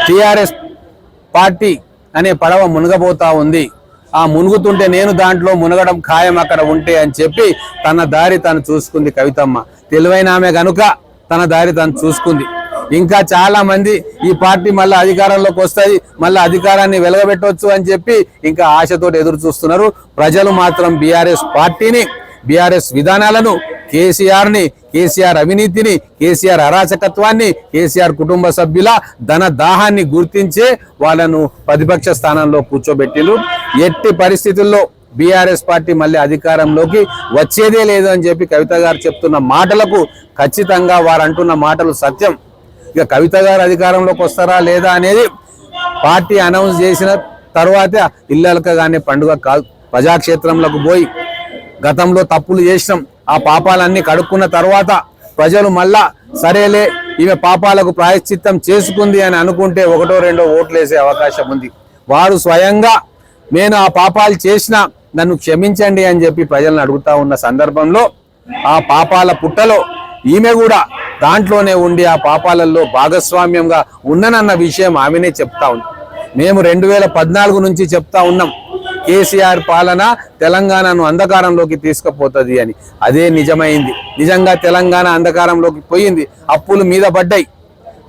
TRS party అనే పడవ మునగబోతా ఉంది. ఆ మునుగుతుంటే నేను దాంట్లో మునగడం ఖాయం అక్కడ ఉంటే అని చెప్పి తన దారి తను చూసుకుంది కవితమ్మ. తెలివైన ఆమె గనుక తన దారి తను చూసుకుంది. ఇంకా చాలా మంది ఈ పార్టీ మళ్ళీ అధికారంలోకి వస్తుంది, మళ్ళీ అధికారాన్ని వెలగబెట్టవచ్చు అని చెప్పి ఇంకా ఆశతో ఎదురు చూస్తున్నారు. ప్రజలు మాత్రం బీఆర్ఎస్ పార్టీని, బీఆర్ఎస్ విధానాలను, కేసీఆర్ని, కేసీఆర్ అవినీతిని, కేసీఆర్ అరాచకత్వాన్ని, కేసీఆర్ కుటుంబ సభ్యుల ధన దాహాన్ని గుర్తించే వాళ్ళను ప్రతిపక్ష స్థానంలో కూర్చోబెట్టిరు. ఎట్టి పరిస్థితుల్లో బీఆర్ఎస్ పార్టీ మళ్ళీ అధికారంలోకి వచ్చేదే లేదు అని చెప్పి కవిత గారు చెప్తున్న మాటలకు ఖచ్చితంగా వారు అంటున్న మాటలు సత్యం. ఇక కవిత గారు అధికారంలోకి వస్తారా లేదా అనేది పార్టీ అనౌన్స్ చేసిన తర్వాతే ఇల్లలకగానే పండుగ కాదు. ప్రజాక్షేత్రంలోకి పోయి గతంలో తప్పులు చేసినాం, ఆ పాపాలన్నీ కడుక్కున్న తర్వాత ప్రజలు మళ్ళా సరేలే ఈమె పాపాలకు ప్రాయశ్చిత్తం చేసుకుంది అని అనుకుంటే ఒకటో రెండో ఓట్లు వేసే అవకాశం ఉంది. వారు స్వయంగా నేను ఆ పాపాలు చేసినా నన్ను క్షమించండి అని చెప్పి ప్రజలను అడుగుతా ఉన్న సందర్భంలో ఆ పాపాల పుట్టలో ఈమె కూడా దాంట్లోనే ఉండి ఆ పాపాలలో భాగస్వామ్యంగా ఉన్ననన్న విషయం ఆమెనే చెప్తా ఉంది. మేము 2014 నుంచి చెప్తా ఉన్నాం, కేసీఆర్ పాలన తెలంగాణను అంధకారంలోకి తీసుకుపోతుంది అని. అదే నిజమైంది. నిజంగా తెలంగాణ అంధకారంలోకి పోయింది. అప్పులు మీద పడ్డాయి,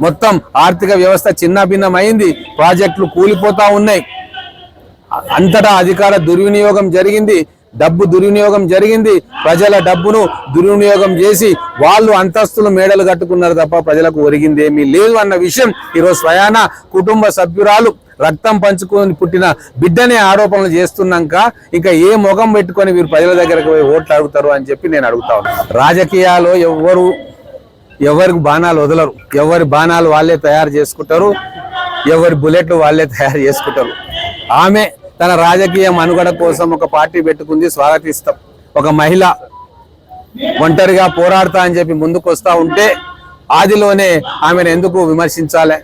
మొత్తం ఆర్థిక వ్యవస్థ చిన్నభిన్నమైంది, ప్రాజెక్టులు కూలిపోతా ఉన్నాయి, అంతటా అధికార దుర్వినియోగం జరిగింది, డబ్బు దుర్వినియోగం జరిగింది. ప్రజల డబ్బును దుర్వినియోగం చేసి వాళ్ళు అంతస్తులు మేడలు కట్టుకున్నారు తప్ప ప్రజలకు ఒరిగింది ఏమీ లేదు అన్న విషయం ఈరోజు స్వయాన కుటుంబ సభ్యురాలు రక్తం పంచుకొని పుట్టిన బిడ్డనే ఆరోపణలు చేస్తున్నాక ఇంకా ఏ ముఖం పెట్టుకొని వీరు ప్రజల దగ్గరకు పోయి ఓట్లు అడుగుతారు అని చెప్పి నేను అడుగుతా ఉన్నాను. రాజకీయాల్లో ఎవరికి బాణాలు వదలరు, ఎవరి బాణాలు వాళ్ళే తయారు చేసుకుంటారు, ఎవరి బుల్లెట్లు వాళ్ళే తయారు చేసుకుంటారు. ఆమె తన రాజకీయ మనుగడ కోసం ఒక పార్టీ పెట్టుకుంది, స్వాగతిస్తాం. ఒక మహిళ ఒంటరిగా పోరాడతా అని చెప్పి ముందుకు వస్తూ ఉంటే ఆదిలోనే ఆమెను ఎందుకు విమర్శించాలి?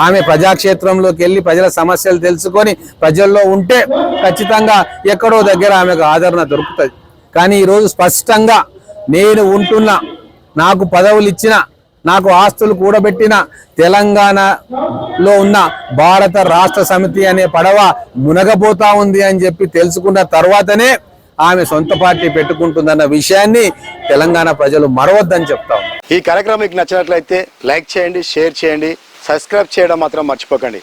ఆమె ప్రజాక్షేత్రంలోకి వెళ్ళి ప్రజల సమస్యలు తెలుసుకొని ప్రజల్లో ఉంటే ఖచ్చితంగా ఎక్కడో దగ్గర ఆమెకు ఆదరణ దొరుకుతుంది. కానీ ఈరోజు స్పష్టంగా నేను ఉంటున్నా, నాకు పదవులు ఇచ్చిన, నాకు ఆస్తులు కూడబెట్టిన తెలంగాణలో ఉన్న భారత రాష్ట్ర సమితి అనే పడవ మునగబోతా ఉంది అని చెప్పి తెలుసుకున్న తర్వాతనే ఆమె సొంత పార్టీ పెట్టుకుంటుందన్న విషయాన్ని తెలంగాణ ప్రజలు మరవద్దని చెప్తాం. ఈ కార్యక్రమం మీకు నచ్చినట్లయితే లైక్ చేయండి, షేర్ చేయండి, సబ్స్క్రైబ్ చేయడం మాత్రం మర్చిపోకండి.